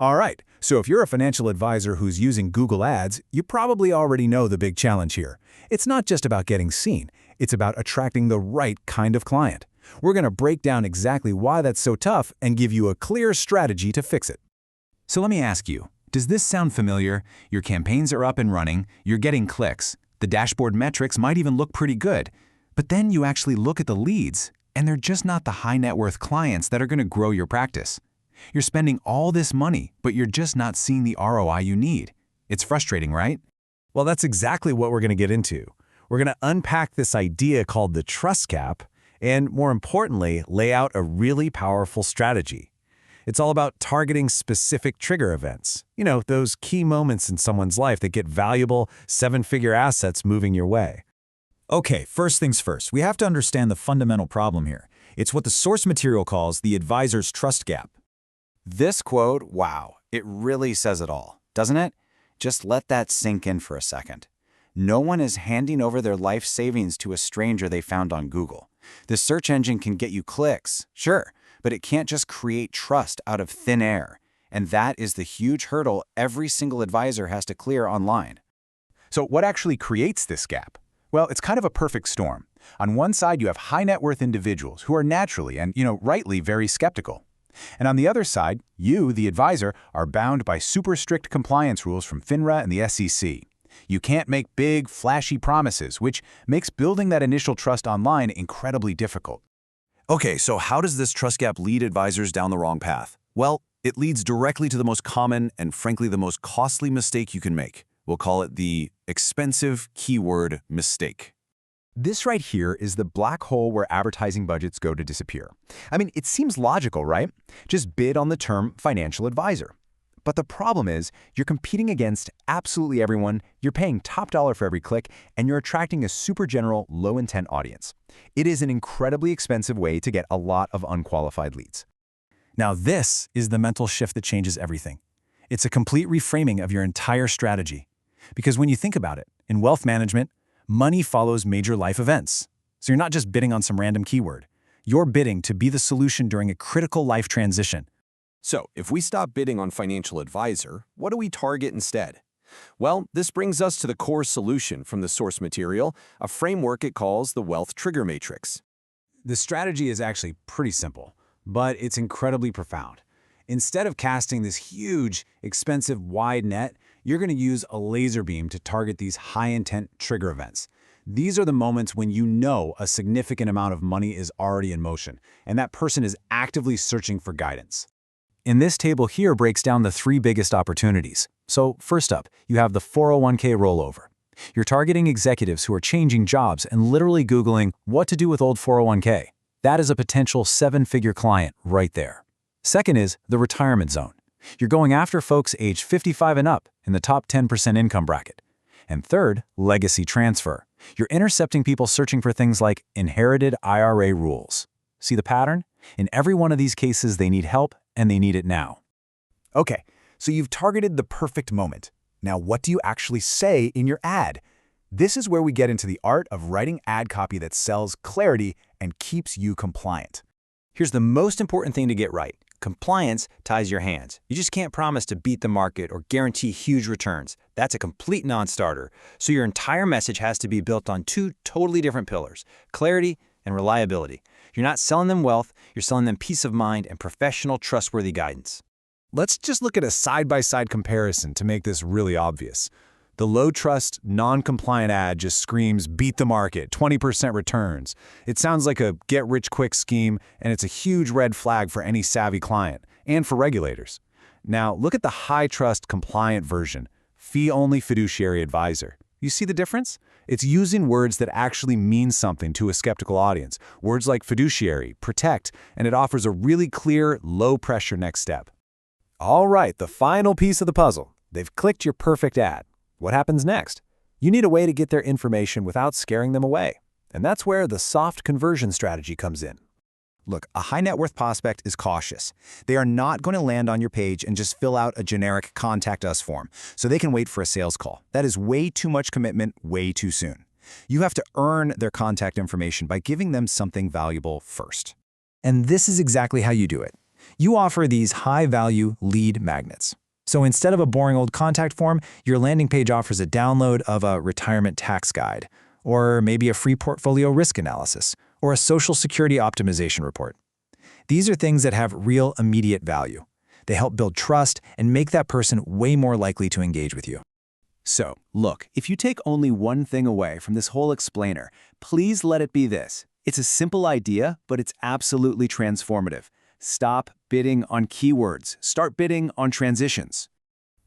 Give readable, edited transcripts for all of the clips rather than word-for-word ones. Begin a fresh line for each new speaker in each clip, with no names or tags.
All right, so if you're a financial advisor who's using Google Ads, you probably already know the big challenge here. It's not just about getting seen, it's about attracting the right kind of client. We're going to break down exactly why that's so tough and give you a clear strategy to fix it.
So let me ask you, does this sound familiar? Your campaigns are up and running, you're getting clicks, the dashboard metrics might even look pretty good, but then you actually look at the leads, and they're just not the high net worth clients that are going to grow your practice. You're spending all this money, but you're just not seeing the ROI you need. It's frustrating, right?
Well, that's exactly what we're going to get into. We're going to unpack this idea called the trust gap and, more importantly, lay out a really powerful strategy. It's all about targeting specific trigger events. You know, those key moments in someone's life that get valuable, seven-figure assets moving your way.
Okay, first things first, we have to understand the fundamental problem here. It's what the source material calls the advisor's trust gap.
This quote, wow, it really says it all, doesn't it? Just let that sink in for a second. No one is handing over their life savings to a stranger they found on Google. The search engine can get you clicks, sure, but it can't just create trust out of thin air. And that is the huge hurdle every single advisor has to clear online.
So what actually creates this gap? Well, it's kind of a perfect storm. On one side, you have high net worth individuals who are naturally and, rightly very skeptical. And on the other side, you, the advisor, are bound by super strict compliance rules from FINRA and the SEC. You can't make big, flashy promises, which makes building that initial trust online incredibly difficult.
Okay, so how does this trust gap lead advisors down the wrong path? Well, it leads directly to the most common and frankly the most costly mistake you can make. We'll call it the expensive keyword mistake.
This right here is the black hole where advertising budgets go to disappear. I mean, it seems logical, right? Just bid on the term financial advisor. But the problem is, you're competing against absolutely everyone, you're paying top dollar for every click, and you're attracting a super general, low-intent audience. It is an incredibly expensive way to get a lot of unqualified leads.
Now this is the mental shift that changes everything. It's a complete reframing of your entire strategy. Because when you think about it, in wealth management, money follows major life events. So you're not just bidding on some random keyword. You're bidding to be the solution during a critical life transition.
So, if we stop bidding on financial advisor, what do we target instead? Well, this brings us to the core solution from the source material, a framework it calls the Wealth Trigger Matrix.
The strategy is actually pretty simple, but it's incredibly profound. Instead of casting this huge, expensive, wide net, you're going to use a laser beam to target these high-intent trigger events. These are the moments when you know a significant amount of money is already in motion, and that person is actively searching for guidance. In this table here breaks down the three biggest opportunities. So first up, you have the 401k rollover. You're targeting executives who are changing jobs and literally Googling what to do with old 401k. That is a potential seven-figure client right there. Second is the retirement zone. You're going after folks age 55 and up in the top 10% income bracket. And third, legacy transfer. You're intercepting people searching for things like inherited IRA rules. See the pattern? In every one of these cases, they need help, and they need it now.
Okay, so you've targeted the perfect moment. Now, what do you actually say in your ad? This is where we get into the art of writing ad copy that sells clarity and keeps you compliant.
Here's the most important thing to get right. Compliance ties your hands. You just can't promise to beat the market or guarantee huge returns. That's a complete non-starter. So your entire message has to be built on two totally different pillars, clarity and reliability. You're not selling them wealth, you're selling them peace of mind and professional, trustworthy guidance.
Let's just look at a side-by-side comparison to make this really obvious. The low-trust, non-compliant ad just screams, beat the market, 20% returns. It sounds like a get-rich-quick scheme, and it's a huge red flag for any savvy client, and for regulators. Now, look at the high-trust, compliant version, fee-only fiduciary advisor. You see the difference? It's using words that actually mean something to a skeptical audience, words like fiduciary, protect, and it offers a really clear, low-pressure next step. All right, the final piece of the puzzle. They've clicked your perfect ad. What happens next? You need a way to get their information without scaring them away. And that's where the soft conversion strategy comes in.
Look, a high net worth prospect is cautious. They are not going to land on your page and just fill out a generic contact us form so they can wait for a sales call. That is way too much commitment way too soon. You have to earn their contact information by giving them something valuable first. And this is exactly how you do it.
You offer these high-value lead magnets. So instead of a boring old contact form, your landing page offers a download of a retirement tax guide, or maybe a free portfolio risk analysis, or a social security optimization report. These are things that have real immediate value. They help build trust and make that person way more likely to engage with you.
So, look, if you take only one thing away from this whole explainer, please let it be this. It's a simple idea, but it's absolutely transformative. Stop bidding on keywords. Start bidding on transitions.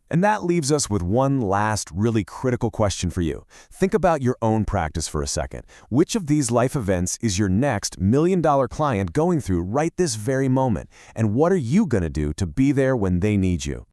And that leaves us with one last really critical question for you. Think about your own practice for a second. Which of these life events is your next million-dollar client going through right this very moment? And what are you going to do to be there when they need you?